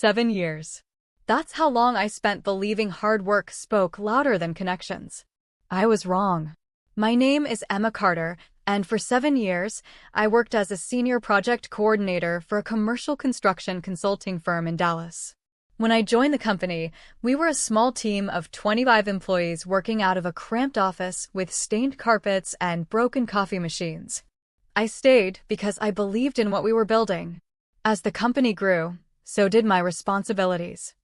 7 years. That's how long I spent believing hard work spoke louder than connections. I was wrong. My name is Emma Carter, and for 7 years, I worked as a senior project coordinator for a commercial construction consulting firm in Dallas. When I joined the company, we were a small team of 25 employees working out of a cramped office with stained carpets and broken coffee machines. I stayed because I believed in what we were building. As the company grew, so did my responsibilities.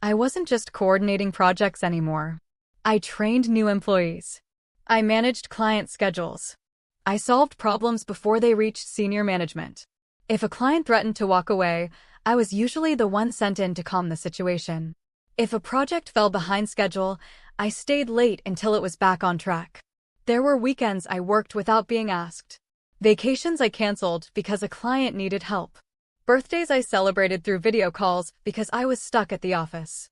I wasn't just coordinating projects anymore. I trained new employees. I managed client schedules. I solved problems before they reached senior management. If a client threatened to walk away, I was usually the one sent in to calm the situation. If a project fell behind schedule, I stayed late until it was back on track. There were weekends I worked without being asked. Vacations I canceled because a client needed help. Birthdays I celebrated through video calls because I was stuck at the office.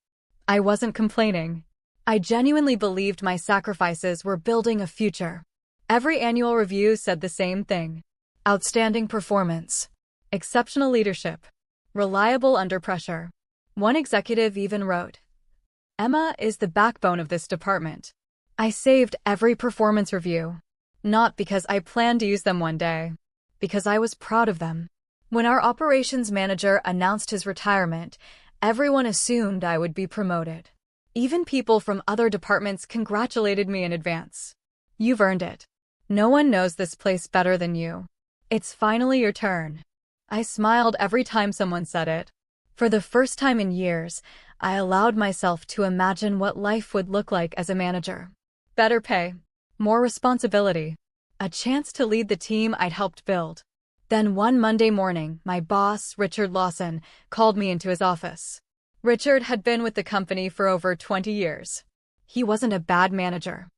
I wasn't complaining. I genuinely believed my sacrifices were building a future. Every annual review said the same thing. Outstanding performance. Exceptional leadership. Reliable under pressure. One executive even wrote, "Emma is the backbone of this department." I saved every performance review. Not because I planned to use them one day. Because I was proud of them. When our operations manager announced his retirement, everyone assumed I would be promoted. Even people from other departments congratulated me in advance. "You've earned it. No one knows this place better than you. It's finally your turn." I smiled every time someone said it. For the first time in years, I allowed myself to imagine what life would look like as a manager. Better pay, more responsibility, a chance to lead the team I'd helped build. Then one Monday morning, my boss, Richard Lawson, called me into his office. Richard had been with the company for over 20 years. He wasn't a bad manager.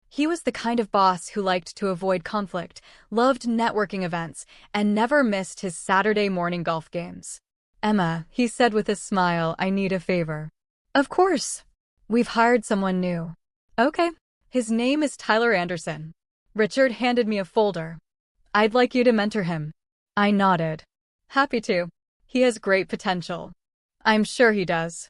He was the kind of boss who liked to avoid conflict, loved networking events, and never missed his Saturday morning golf games. "Emma," he said with a smile, "I need a favor." "Of course. We've hired someone new." "Okay. His name is Tyler Anderson." Richard handed me a folder. "I'd like you to mentor him." I nodded. "Happy to. He has great potential." "I'm sure he does.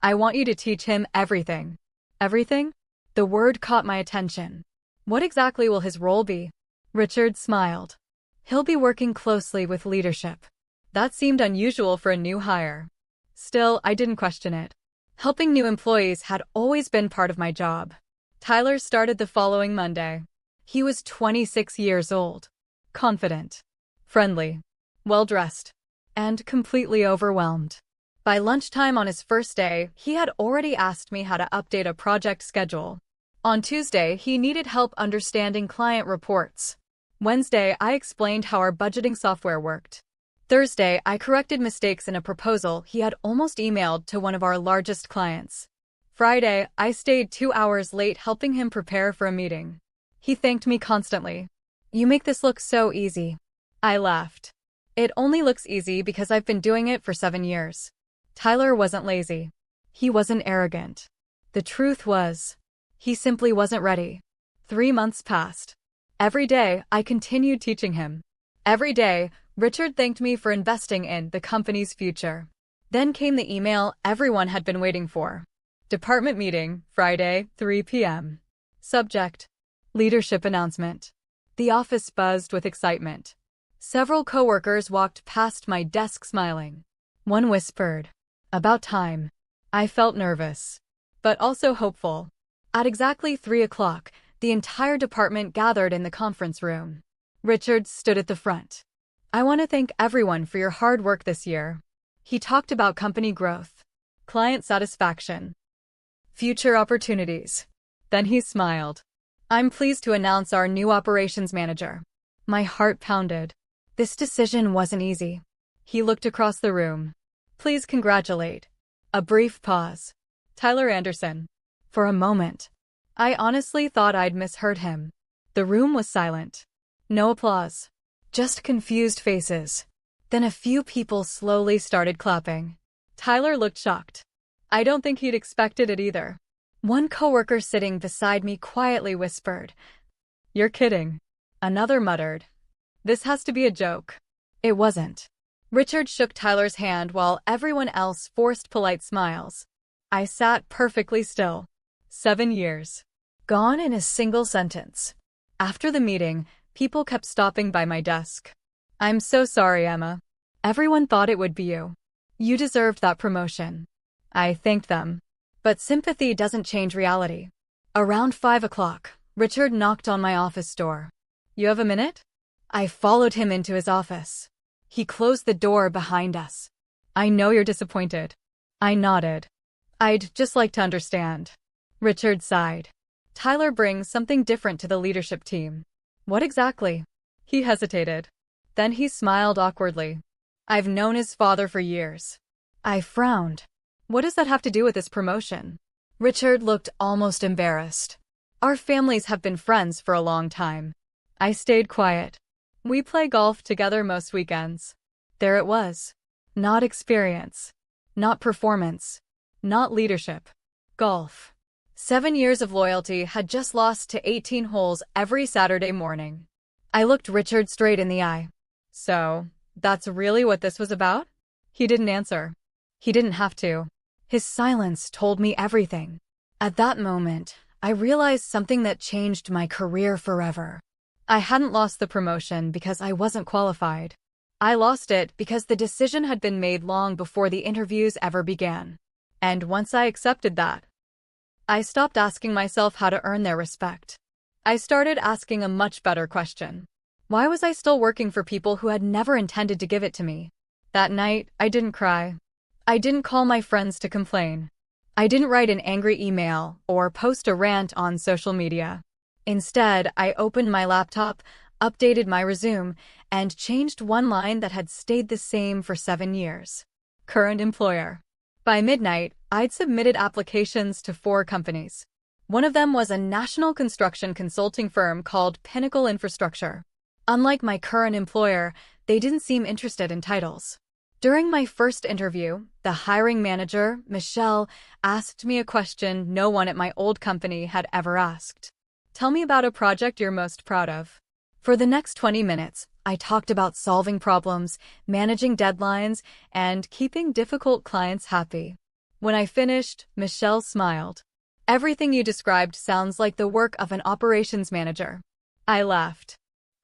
I want you to teach him everything." "Everything?" The word caught my attention. "What exactly will his role be?" Richard smiled. "He'll be working closely with leadership." That seemed unusual for a new hire. Still, I didn't question it. Helping new employees had always been part of my job. Tyler started the following Monday. He was 26 years old. Confident. Friendly. Well-dressed. And completely overwhelmed. By lunchtime on his first day, he had already asked me how to update a project schedule. On Tuesday, he needed help understanding client reports. Wednesday, I explained how our budgeting software worked. Thursday, I corrected mistakes in a proposal he had almost emailed to one of our largest clients. Friday, I stayed 2 hours late helping him prepare for a meeting. He thanked me constantly. "You make this look so easy." I laughed. "It only looks easy because I've been doing it for 7 years. Tyler wasn't lazy. He wasn't arrogant. The truth was, he simply wasn't ready. 3 months passed. Every day, I continued teaching him. Every day, Richard thanked me for investing in the company's future. Then came the email everyone had been waiting for. Department meeting, Friday, 3 p.m. Subject: leadership announcement. The office buzzed with excitement. Several coworkers walked past my desk smiling. One whispered, "About time." I felt nervous, but also hopeful. At exactly 3 o'clock, the entire department gathered in the conference room. Richard stood at the front. "I want to thank everyone for your hard work this year." He talked about company growth, client satisfaction, future opportunities. Then he smiled. "I'm pleased to announce our new operations manager." My heart pounded. This decision wasn't easy. He looked across the room. "Please congratulate." A brief pause. "Tyler Anderson." For a moment, I honestly thought I'd misheard him. The room was silent. No applause. Just confused faces. Then a few people slowly started clapping. Tyler looked shocked. I don't think he'd expected it either. One coworker sitting beside me quietly whispered, "You're kidding." Another muttered, "This has to be a joke." It wasn't. Richard shook Tyler's hand while everyone else forced polite smiles. I sat perfectly still. 7 years. Gone in a single sentence. After the meeting, people kept stopping by my desk. I'm so sorry, Emma. Everyone thought it would be you. You deserved that promotion. I thanked them. But sympathy doesn't change reality. Around 5 o'clock, Richard knocked on my office door. You have a minute? I followed him into his office. He closed the door behind us. I know you're disappointed. I nodded. I'd just like to understand. Richard sighed. Tyler brings something different to the leadership team. What exactly? He hesitated. Then he smiled awkwardly. I've known his father for years. I frowned. What does that have to do with this promotion? Richard looked almost embarrassed. Our families have been friends for a long time. I stayed quiet. We play golf together most weekends. There it was. Not experience. Not performance. Not leadership. Golf. 7 years of loyalty had just lost to 18 holes every Saturday morning. I looked Richard straight in the eye. So, that's really what this was about? He didn't answer. He didn't have to. His silence told me everything. At that moment, I realized something that changed my career forever. I hadn't lost the promotion because I wasn't qualified. I lost it because the decision had been made long before the interviews ever began. And once I accepted that, I stopped asking myself how to earn their respect. I started asking a much better question. Why was I still working for people who had never intended to give it to me? That night, I didn't cry. I didn't call my friends to complain. I didn't write an angry email or post a rant on social media. Instead, I opened my laptop, updated my resume, and changed one line that had stayed the same for 7 years. Current employer. By midnight, I'd submitted applications to 4 companies. One of them was a national construction consulting firm called Pinnacle Infrastructure. Unlike my current employer, they didn't seem interested in titles. During my first interview, the hiring manager, Michelle, asked me a question no one at my old company had ever asked. Tell me about a project you're most proud of. For the next 20 minutes, I talked about solving problems, managing deadlines, and keeping difficult clients happy. When I finished, Michelle smiled. Everything you described sounds like the work of an operations manager. I laughed.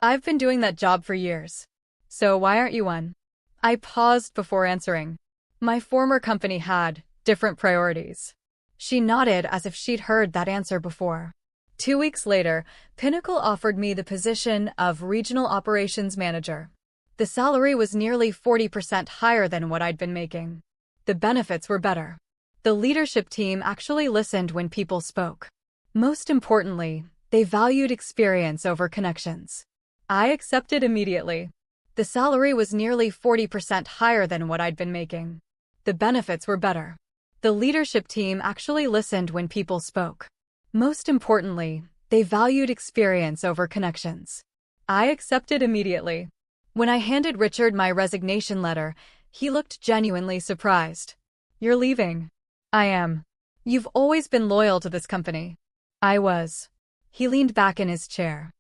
I've been doing that job for years. So why aren't you one? I paused before answering. My former company had different priorities. She nodded as if she'd heard that answer before. 2 weeks later, Pinnacle offered me the position of Regional Operations Manager. The salary was nearly 40% higher than what I'd been making. The benefits were better. The leadership team actually listened when people spoke. Most importantly, they valued experience over connections. I accepted immediately. The salary was nearly 40% higher than what I'd been making. The benefits were better. The leadership team actually listened when people spoke. Most importantly, they valued experience over connections. I accepted immediately. When I handed Richard my resignation letter, he looked genuinely surprised. You're leaving? I am. You've always been loyal to this company. I was. He leaned back in his chair.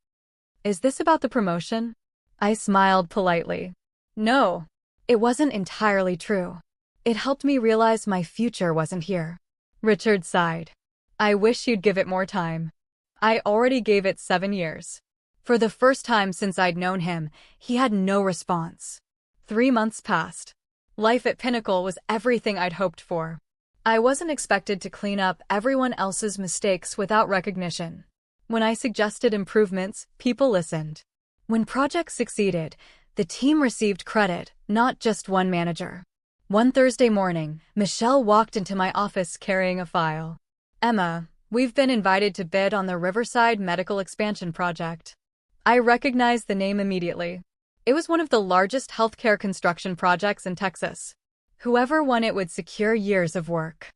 Is this about the promotion? I smiled politely. No, it wasn't entirely true. It helped me realize my future wasn't here. Richard sighed. I wish you'd give it more time. I already gave it 7 years. For the first time since I'd known him, he had no response. 3 months passed. Life at Pinnacle was everything I'd hoped for. I wasn't expected to clean up everyone else's mistakes without recognition. When I suggested improvements, people listened. When projects succeeded, the team received credit, not just one manager. One Thursday morning, Michelle walked into my office carrying a file. Emma, we've been invited to bid on the Riverside Medical Expansion Project. I recognized the name immediately. It was one of the largest healthcare construction projects in Texas. Whoever won it would secure years of work.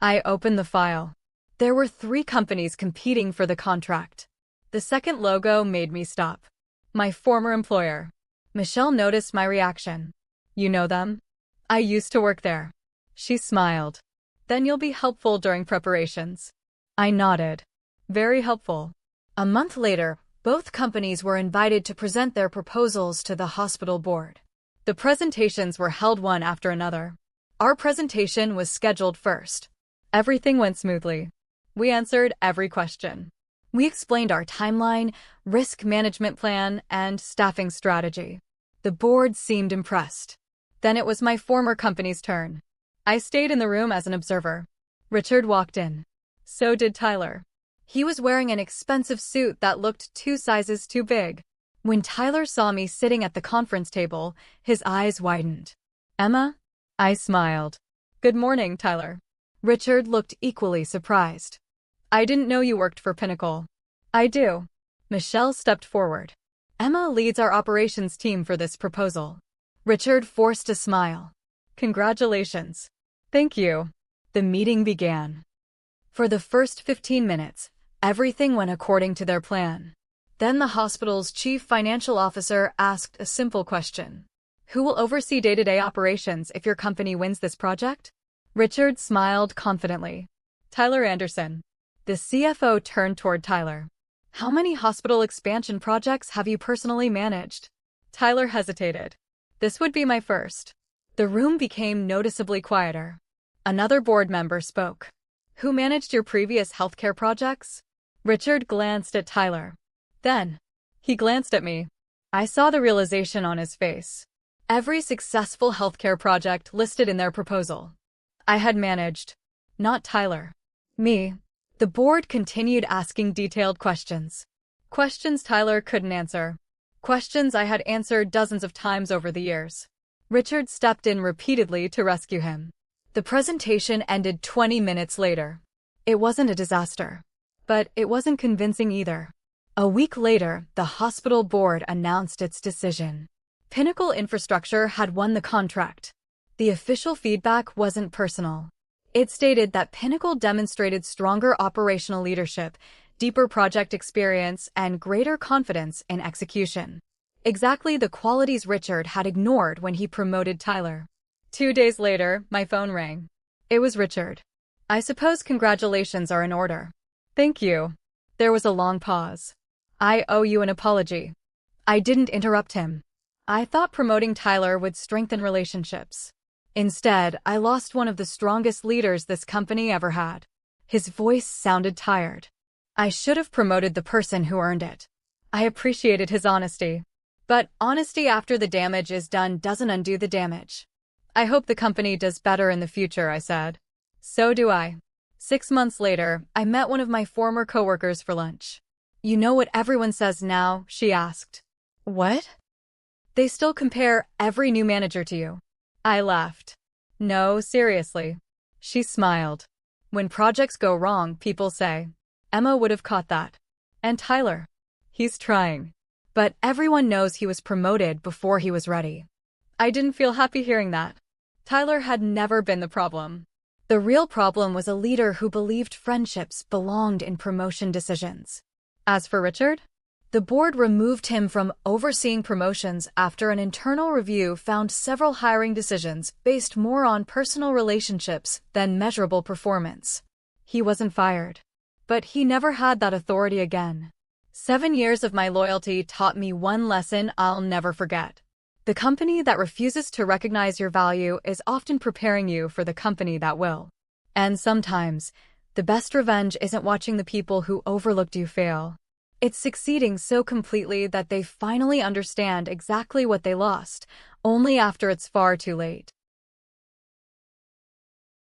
I opened the file. There were 3 companies competing for the contract. The second logo made me stop. My former employer. Michelle noticed my reaction. You know them? I used to work there. She smiled. Then you'll be helpful during preparations. I nodded. Very helpful. A month later, both companies were invited to present their proposals to the hospital board. The presentations were held one after another. Our presentation was scheduled first. Everything went smoothly. We answered every question. We explained our timeline, risk management plan, and staffing strategy. The board seemed impressed. Then it was my former company's turn. I stayed in the room as an observer. Richard walked in. So did Tyler. He was wearing an expensive suit that looked 2 sizes too big. When Tyler saw me sitting at the conference table, his eyes widened. "Emma?" I smiled. "Good morning, Tyler." Richard looked equally surprised. "I didn't know you worked for Pinnacle." "I do." Michelle stepped forward. "Emma leads our operations team for this proposal." Richard forced a smile. "Congratulations." "Thank you." The meeting began. For the first 15 minutes, everything went according to their plan. Then the hospital's chief financial officer asked a simple question. "Who will oversee day-to-day operations if your company wins this project?" Richard smiled confidently. "Tyler Anderson." The CFO turned toward Tyler. "How many hospital expansion projects have you personally managed?" Tyler hesitated. "This would be my first." The room became noticeably quieter. Another board member spoke. "Who managed your previous healthcare projects?" Richard glanced at Tyler. Then, he glanced at me. I saw the realization on his face. Every successful healthcare project listed in their proposal. I had managed. Not Tyler. Me. The board continued asking detailed questions. Questions Tyler couldn't answer. Questions I had answered dozens of times over the years. Richard stepped in repeatedly to rescue him. The presentation ended 20 minutes later. It wasn't a disaster. But it wasn't convincing either. A week later, the hospital board announced its decision. Pinnacle Infrastructure had won the contract. The official feedback wasn't personal. It stated that Pinnacle demonstrated stronger operational leadership, deeper project experience, and greater confidence in execution. Exactly the qualities Richard had ignored when he promoted Tyler. 2 days later, my phone rang. It was Richard. "I suppose congratulations are in order." "Thank you." There was a long pause. "I owe you an apology." I didn't interrupt him. I thought promoting Tyler would strengthen relationships. Instead, I lost one of the strongest leaders this company ever had. His voice sounded tired. I should have promoted the person who earned it. I appreciated his honesty. But honesty after the damage is done doesn't undo the damage. "I hope the company does better in the future," I said. "So do I." 6 months later, I met one of my former coworkers for lunch. "You know what everyone says now?" she asked. "What?" "They still compare every new manager to you." I laughed. "No, seriously." She smiled. "When projects go wrong, people say, 'Emma would have caught that.' And Tyler, he's trying." But everyone knows he was promoted before he was ready. I didn't feel happy hearing that. Tyler had never been the problem. The real problem was a leader who believed friendships belonged in promotion decisions. As for Richard, the board removed him from overseeing promotions after an internal review found several hiring decisions based more on personal relationships than measurable performance. He wasn't fired. But he never had that authority again. 7 years of my loyalty taught me one lesson I'll never forget. The company that refuses to recognize your value is often preparing you for the company that will. And sometimes, the best revenge isn't watching the people who overlooked you fail. It's succeeding so completely that they finally understand exactly what they lost, only after it's far too late.